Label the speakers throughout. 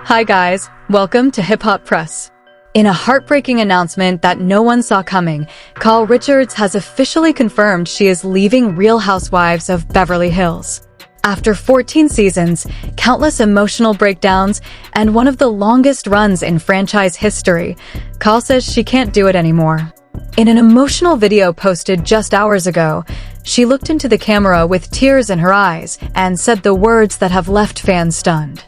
Speaker 1: Hi guys, welcome to Hip Hop Press. In a heartbreaking announcement that no one saw coming, Kyle Richards has officially confirmed she is leaving Real Housewives of Beverly Hills. After 14 seasons, countless emotional breakdowns, and one of the longest runs in franchise history, Kyle says she can't do it anymore. In an emotional video posted just hours ago, she looked into the camera with tears in her eyes and said the words that have left fans stunned.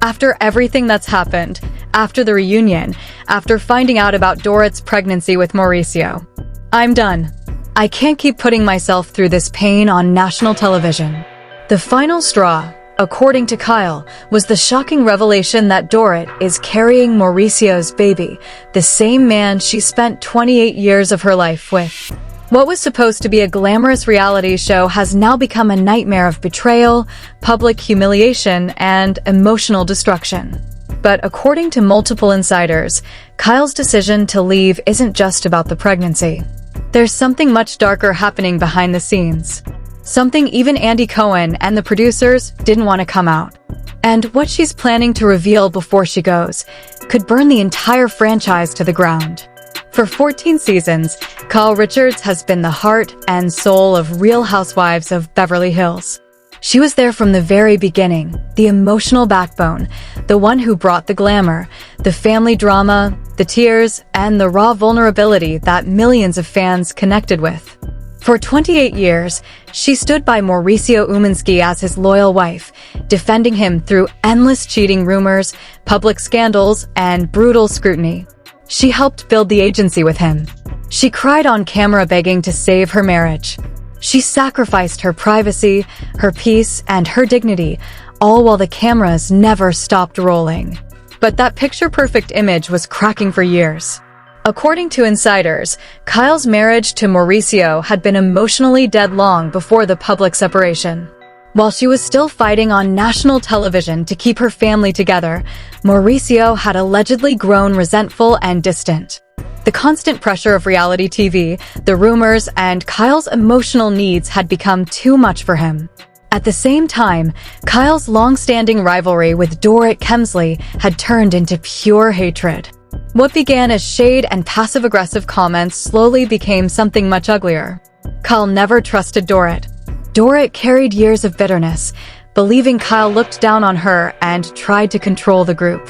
Speaker 1: After everything that's happened, after the reunion, after finding out about Dorit's pregnancy with Mauricio, I'm done. I can't keep putting myself through this pain on national television. The final straw, according to Kyle, was the shocking revelation that Dorit is carrying Mauricio's baby, the same man she spent 28 years of her life with. What was supposed to be a glamorous reality show has now become a nightmare of betrayal, public humiliation, and emotional destruction. But according to multiple insiders, Kyle's decision to leave isn't just about the pregnancy. There's something much darker happening behind the scenes. Something even Andy Cohen and the producers didn't want to come out. And what she's planning to reveal before she goes could burn the entire franchise to the ground. For 14 seasons, Kyle Richards has been the heart and soul of Real Housewives of Beverly Hills. She was there from the very beginning, the emotional backbone, the one who brought the glamour, the family drama, the tears, and the raw vulnerability that millions of fans connected with. For 28 years, she stood by Mauricio Umansky as his loyal wife, defending him through endless cheating rumors, public scandals, and brutal scrutiny. She helped build the agency with him. She cried on camera begging to save her marriage. She sacrificed her privacy, her peace, and her dignity, all while the cameras never stopped rolling. But that picture-perfect image was cracking for years. According to insiders, Kyle's marriage to Mauricio had been emotionally dead long before the public separation. While she was still fighting on national television to keep her family together, Mauricio had allegedly grown resentful and distant. The constant pressure of reality TV, the rumors, and Kyle's emotional needs had become too much for him. At the same time, Kyle's long-standing rivalry with Dorit Kemsley had turned into pure hatred. What began as shade and passive-aggressive comments slowly became something much uglier. Kyle never trusted Dorit. Dorit carried years of bitterness, believing Kyle looked down on her and tried to control the group.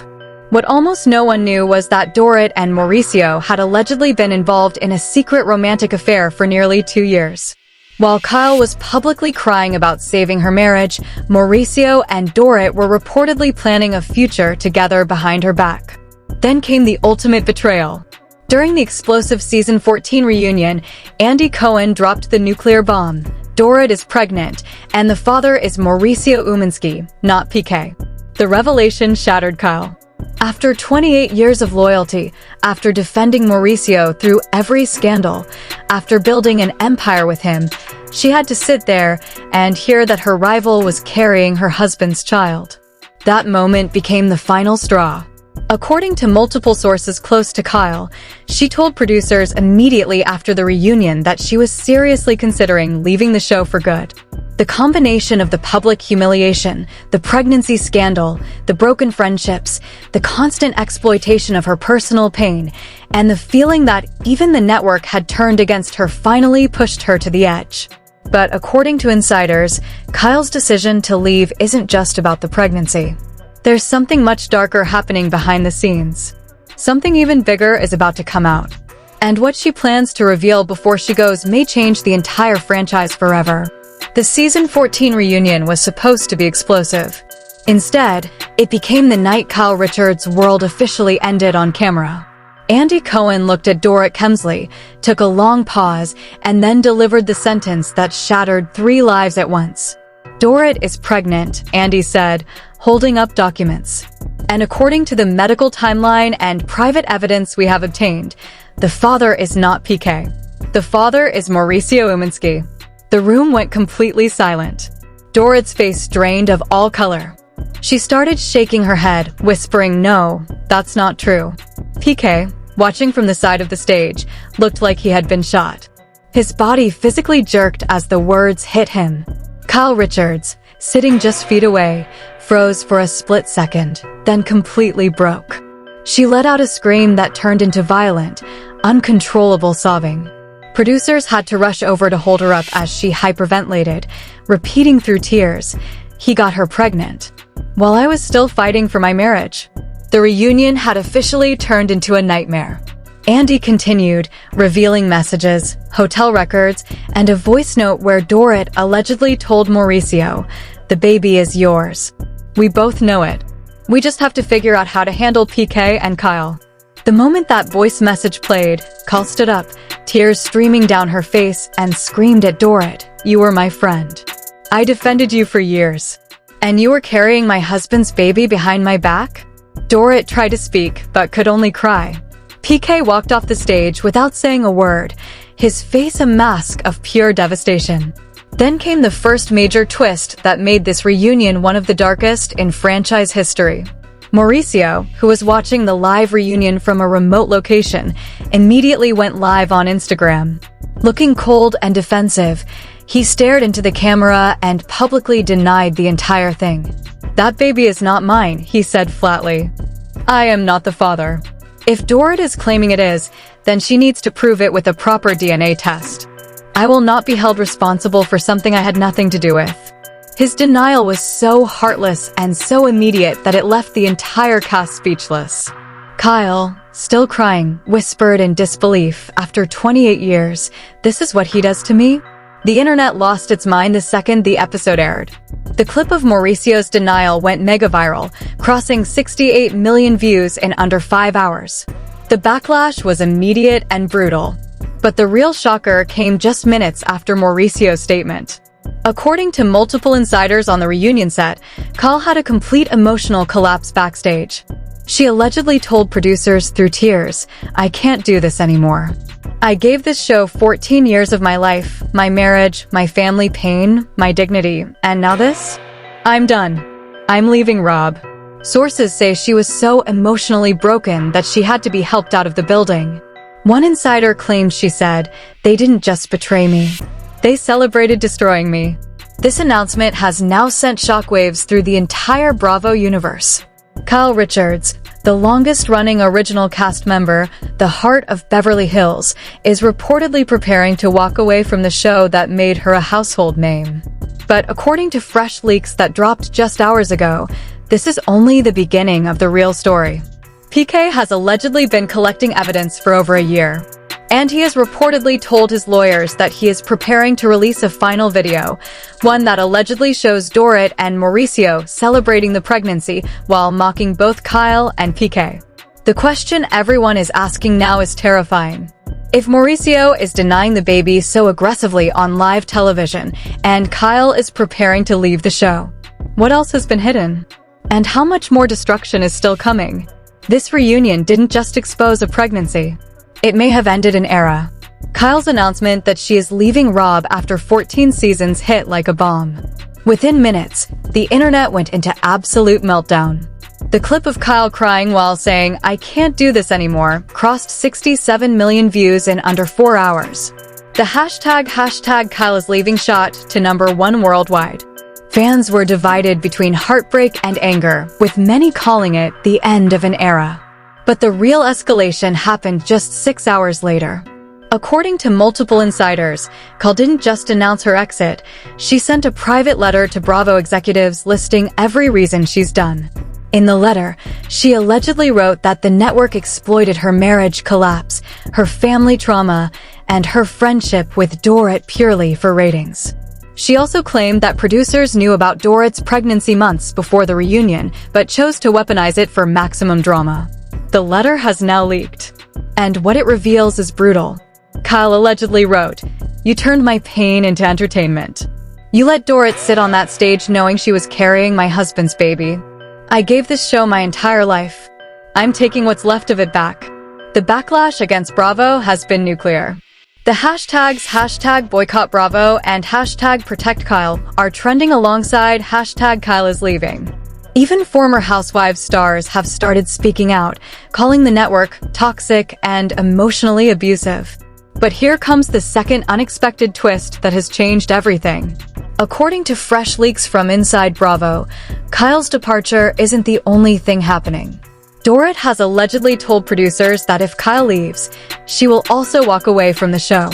Speaker 1: What almost no one knew was that Dorit and Mauricio had allegedly been involved in a secret romantic affair for nearly 2 years. While Kyle was publicly crying about saving her marriage, Mauricio and Dorit were reportedly planning a future together behind her back. Then came the ultimate betrayal. During the explosive season 14 reunion, Andy Cohen dropped the nuclear bomb. Dorit is pregnant, and the father is Mauricio Umansky, not PK. The revelation shattered Kyle. After 28 years of loyalty, after defending Mauricio through every scandal, after building an empire with him, she had to sit there and hear that her rival was carrying her husband's child. That moment became the final straw. According to multiple sources close to Kyle, she told producers immediately after the reunion that she was seriously considering leaving the show for good. The combination of the public humiliation, the pregnancy scandal, the broken friendships, the constant exploitation of her personal pain, and the feeling that even the network had turned against her finally pushed her to the edge. But according to insiders, Kyle's decision to leave isn't just about the pregnancy. There's something much darker happening behind the scenes. Something even bigger is about to come out. And what she plans to reveal before she goes may change the entire franchise forever. The season 14 reunion was supposed to be explosive. Instead, it became the night Kyle Richards' world officially ended on camera. Andy Cohen looked at Dorit Kemsley, took a long pause, and then delivered the sentence that shattered 3 lives at once. Dorit is pregnant, Andy said, holding up documents. And according to the medical timeline and private evidence we have obtained, the father is not PK. The father is Mauricio Umansky. The room went completely silent. Dorit's face drained of all color. She started shaking her head, whispering, "No, that's not true." PK, watching from the side of the stage, looked like he had been shot. His body physically jerked as the words hit him. Kyle Richards, sitting just feet away, froze for a split second. then completely broke. She let out a scream that turned into violent, uncontrollable sobbing. Producers had to rush over to hold her up as she hyperventilated, repeating through tears, "He got her pregnant," while I was still fighting for my marriage. The reunion had officially turned into a nightmare. Andy continued, revealing messages, hotel records, and a voice note where Dorit allegedly told Mauricio, "The baby is yours. We both know it. We just have to figure out how to handle PK and Kyle." The moment that voice message played, Kyle stood up, tears streaming down her face, and screamed at Dorit, "You were my friend. I defended you for years. And you were carrying my husband's baby behind my back?" Dorit tried to speak, but could only cry. PK walked off the stage without saying a word, his face a mask of pure devastation. Then came the first major twist that made this reunion one of the darkest in franchise history. Mauricio, who was watching the live reunion from a remote location, immediately went live on Instagram. Looking cold and defensive, he stared into the camera and publicly denied the entire thing. "That baby is not mine," he said flatly. "I am not the father. If Dorit is claiming it is, then she needs to prove it with a proper DNA test. I will not be held responsible for something I had nothing to do with." His denial was so heartless and so immediate that it left the entire cast speechless. Kyle, still crying, whispered in disbelief, "After 28 years, this is what he does to me?" The internet lost its mind the second the episode aired. The clip of Mauricio's denial went mega viral, crossing 68 million views in under 5 hours. The backlash was immediate and brutal. But the real shocker came just minutes after Mauricio's statement. According to multiple insiders on the reunion set, Kyle had a complete emotional collapse backstage. She allegedly told producers through tears, "I can't do this anymore. I gave this show 14 years of my life, my marriage, my family pain, my dignity, and now this? I'm done. I'm leaving RHOBH." Sources say she was so emotionally broken that she had to be helped out of the building. One insider claimed she said, "They didn't just betray me. They celebrated destroying me." This announcement has now sent shockwaves through the entire Bravo universe. Kyle Richards, the longest-running original cast member, the heart of Beverly Hills, is reportedly preparing to walk away from the show that made her a household name. But according to fresh leaks that dropped just hours ago, this is only the beginning of the real story. PK has allegedly been collecting evidence for over a year, and he has reportedly told his lawyers that he is preparing to release a final video, one that allegedly shows Dorit and Mauricio celebrating the pregnancy while mocking both Kyle and PK. The question everyone is asking now is terrifying. If Mauricio is denying the baby so aggressively on live television, and Kyle is preparing to leave the show, what else has been hidden? And how much more destruction is still coming? This reunion didn't just expose a pregnancy. It may have ended an era. Kyle's announcement that she is leaving RHOBH after 14 seasons hit like a bomb. Within minutes, the internet went into absolute meltdown. The clip of Kyle crying while saying, "I can't do this anymore," crossed 67 million views in under 4 hours. The hashtag Kyle is leaving shot to #1 worldwide. Fans were divided between heartbreak and anger, with many calling it the end of an era. But the real escalation happened just 6 hours later. According to multiple insiders, Kyle didn't just announce her exit, she sent a private letter to Bravo executives listing every reason she's done. In the letter, she allegedly wrote that the network exploited her marriage collapse, her family trauma, and her friendship with Dorit purely for ratings. She also claimed that producers knew about Dorit's pregnancy months before the reunion, but chose to weaponize it for maximum drama. The letter has now leaked, and what it reveals is brutal. Kyle allegedly wrote, "You turned my pain into entertainment. You let Dorit sit on that stage knowing she was carrying my husband's baby. I gave this show my entire life. I'm taking what's left of it back." The backlash against Bravo has been nuclear. The hashtags #BoycottBravo and #ProtectKyle are trending alongside #KyleIsLeaving. Even former Housewives stars have started speaking out, calling the network toxic and emotionally abusive. But here comes the second unexpected twist that has changed everything. According to fresh leaks from inside Bravo, Kyle's departure isn't the only thing happening. Dorit has allegedly told producers that if Kyle leaves, she will also walk away from the show.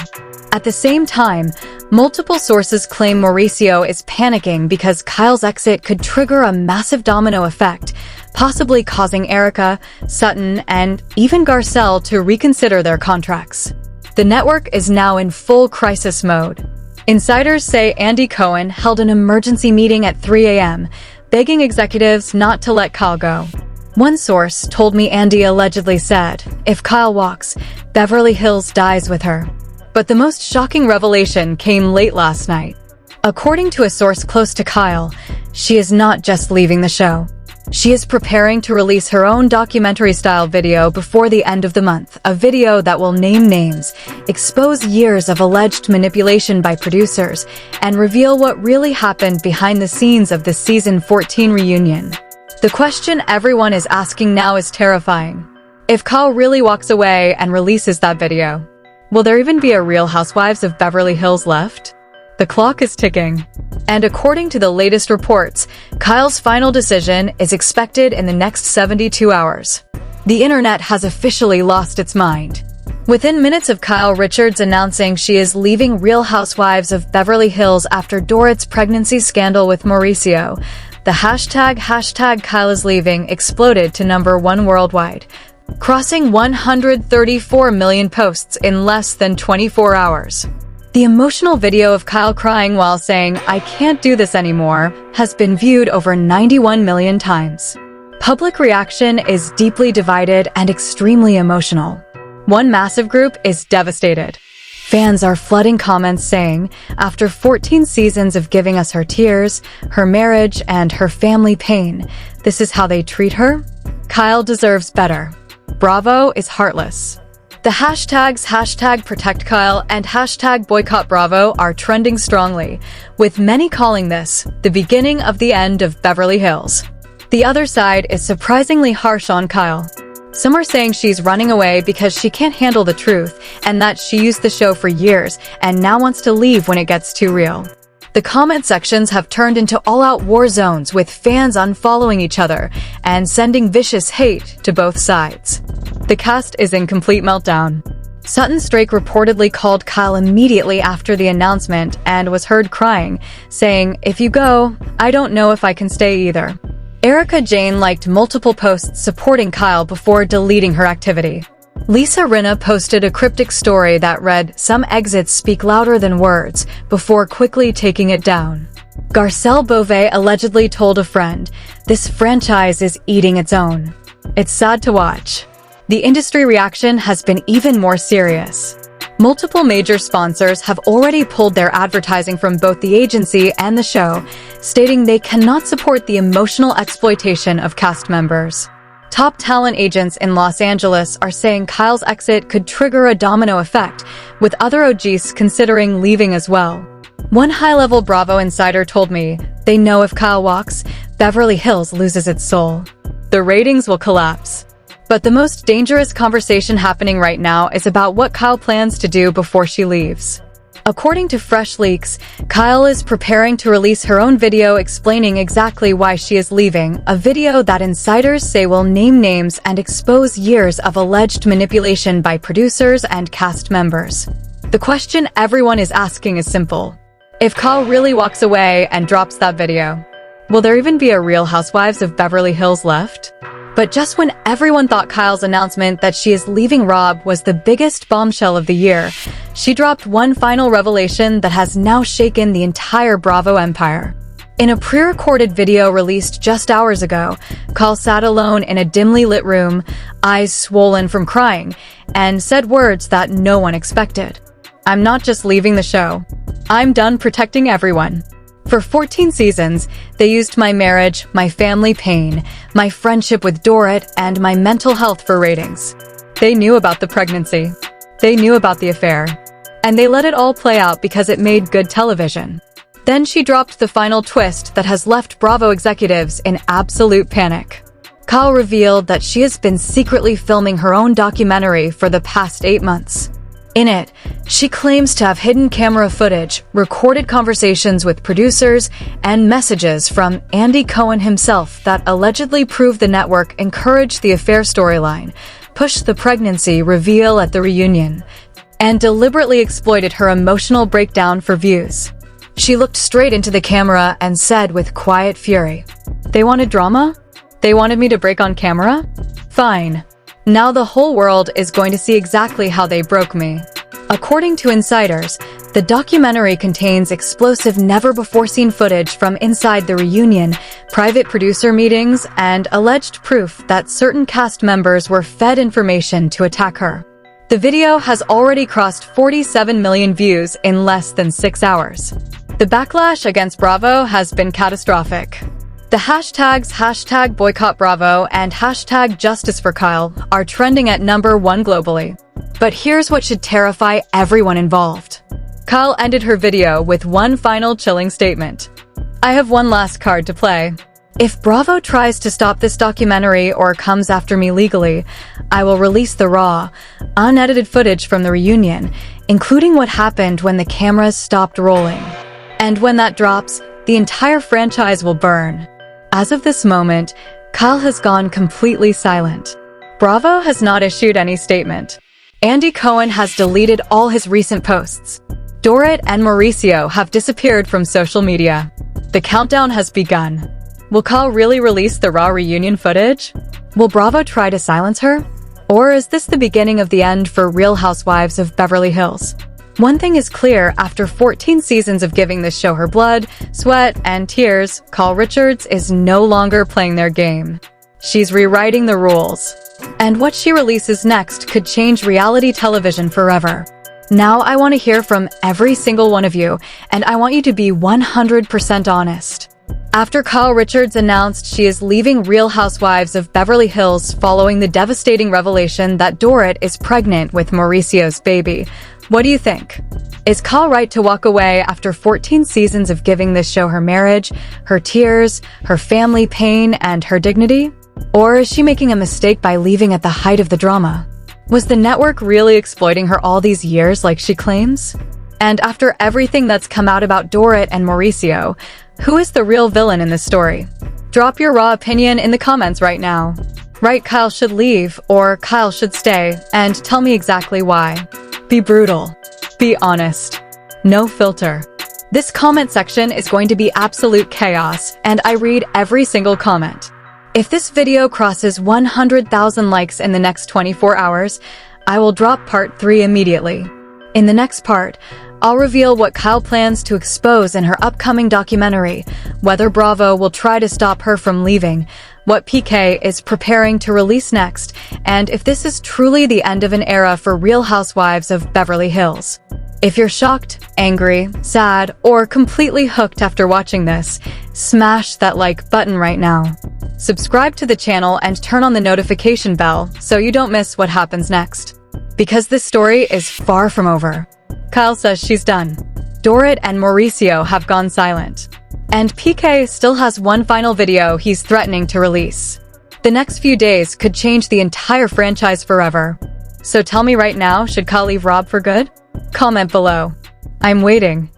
Speaker 1: At the same time, multiple sources claim Mauricio is panicking because Kyle's exit could trigger a massive domino effect, possibly causing Erica, Sutton, and even Garcelle to reconsider their contracts. The network is now in full crisis mode. Insiders say Andy Cohen held an emergency meeting at 3 a.m., begging executives not to let Kyle go. One source told me Andy allegedly said, "If Kyle walks, Beverly Hills dies with her." But the most shocking revelation came late last night. According to a source close to Kyle, she is not just leaving the show. She is preparing to release her own documentary-style video before the end of the month, a video that will name names, expose years of alleged manipulation by producers, and reveal what really happened behind the scenes of the season 14 reunion. The question everyone is asking now is terrifying. If Kyle really walks away and releases that video, will there even be a Real Housewives of Beverly Hills left? The clock is ticking. And according to the latest reports, Kyle's final decision is expected in the next 72 hours. The internet has officially lost its mind. Within minutes of Kyle Richards announcing she is leaving Real Housewives of Beverly Hills after Dorit's pregnancy scandal with Mauricio, the hashtag Kyle is leaving exploded to #1 worldwide, crossing 134 million posts in less than 24 hours. The emotional video of Kyle crying while saying, "I can't do this anymore," has been viewed over 91 million times. Public reaction is deeply divided and extremely emotional. One massive group is devastated. Fans are flooding comments saying, after 14 seasons of giving us her tears, her marriage, and her family pain, this is how they treat her? Kyle deserves better. Bravo is heartless. The hashtags #ProtectKyle and #BoycottBravo are trending strongly, with many calling this the beginning of the end of Beverly Hills. The other side is surprisingly harsh on Kyle. Some are saying she's running away because she can't handle the truth and that she used the show for years and now wants to leave when it gets too real. The comment sections have turned into all-out war zones, with fans unfollowing each other and sending vicious hate to both sides. The cast is in complete meltdown. Sutton Strake reportedly called Kyle immediately after the announcement and was heard crying, saying, "If you go, I don't know if I can stay either." Erica Jane liked multiple posts supporting Kyle before deleting her activity. Lisa Rinna posted a cryptic story that read, "Some exits speak louder than words," before quickly taking it down. Garcelle Beauvais allegedly told a friend, "This franchise is eating its own." It's sad to watch. The industry reaction has been even more serious. Multiple major sponsors have already pulled their advertising from both the agency and the show, stating they cannot support the emotional exploitation of cast members. Top talent agents in Los Angeles are saying Kyle's exit could trigger a domino effect, with other OGs considering leaving as well. One high-level Bravo insider told me, they know if Kyle walks, Beverly Hills loses its soul. The ratings will collapse. But the most dangerous conversation happening right now is about what Kyle plans to do before she leaves. According to fresh leaks, Kyle is preparing to release her own video explaining exactly why she is leaving, a video that insiders say will name names and expose years of alleged manipulation by producers and cast members. The question everyone is asking is simple. If Kyle really walks away and drops that video, will there even be a Real Housewives of Beverly Hills left? But just when everyone thought Kyle's announcement that she is leaving RHOBH was the biggest bombshell of the year, she dropped one final revelation that has now shaken the entire Bravo empire. In a pre-recorded video released just hours ago, Kyle sat alone in a dimly lit room, eyes swollen from crying, and said words that no one expected. "I'm not just leaving the show. I'm done protecting everyone. For 14 seasons, they used my marriage, my family pain, my friendship with Dorit, and my mental health for ratings. They knew about the pregnancy. They knew about the affair. And they let it all play out because it made good television." Then she dropped the final twist that has left Bravo executives in absolute panic. Kyle revealed that she has been secretly filming her own documentary for the past 8 months. In it, she claims to have hidden camera footage, recorded conversations with producers, and messages from Andy Cohen himself that allegedly prove the network encouraged the affair storyline, pushed the pregnancy reveal at the reunion, and deliberately exploited her emotional breakdown for views. She looked straight into the camera and said with quiet fury, "They wanted drama? They wanted me to break on camera? Fine. Now the whole world is going to see exactly how they broke me." According to insiders, the documentary contains explosive never-before-seen footage from inside the reunion, private producer meetings, and alleged proof that certain cast members were fed information to attack her. The video has already crossed 47 million views in less than 6 hours. The backlash against Bravo has been catastrophic. The hashtags #BoycottBravo and #JusticeForKyle are trending at #1 globally. But here's what should terrify everyone involved. Kyle ended her video with one final chilling statement. "I have one last card to play. If Bravo tries to stop this documentary or comes after me legally, I will release the raw, unedited footage from the reunion, including what happened when the cameras stopped rolling. And when that drops, the entire franchise will burn." As of this moment, Kyle has gone completely silent. Bravo has not issued any statement. Andy Cohen has deleted all his recent posts. Dorit and Mauricio have disappeared from social media. The countdown has begun. Will Kyle really release the raw reunion footage? Will Bravo try to silence her? Or is this the beginning of the end for Real Housewives of Beverly Hills? One thing is clear, after 14 seasons of giving this show her blood, sweat, and tears, Kyle Richards is no longer playing their game. She's rewriting the rules. And what she releases next could change reality television forever. Now I want to hear from every single one of you, and I want you to be 100% honest. After Kyle Richards announced she is leaving Real Housewives of Beverly Hills following the devastating revelation that Dorit is pregnant with Mauricio's baby, what do you think? Is Kyle right to walk away after 14 seasons of giving this show her marriage, her tears, her family pain, and her dignity? Or is she making a mistake by leaving at the height of the drama? Was the network really exploiting her all these years like she claims? And after everything that's come out about Dorit and Mauricio, who is the real villain in this story? Drop your raw opinion in the comments right now. Write Kyle should leave or Kyle should stay, and tell me exactly why. Be brutal. Be honest. No filter. This comment section is going to be absolute chaos, and I read every single comment. If this video crosses 100,000 likes in the next 24 hours, I will drop part 3 immediately. In the next part, I'll reveal what Kyle plans to expose in her upcoming documentary, whether Bravo will try to stop her from leaving, what PK is preparing to release next, and if this is truly the end of an era for Real Housewives of Beverly Hills. If you're shocked, angry, sad, or completely hooked after watching this, smash that like button right now. Subscribe to the channel and turn on the notification bell so you don't miss what happens next. Because this story is far from over. Kyle says she's done. Dorit and Mauricio have gone silent. And PK still has one final video he's threatening to release. The next few days could change the entire franchise forever. So tell me right now, should Kyle leave Rob for good? Comment below. I'm waiting.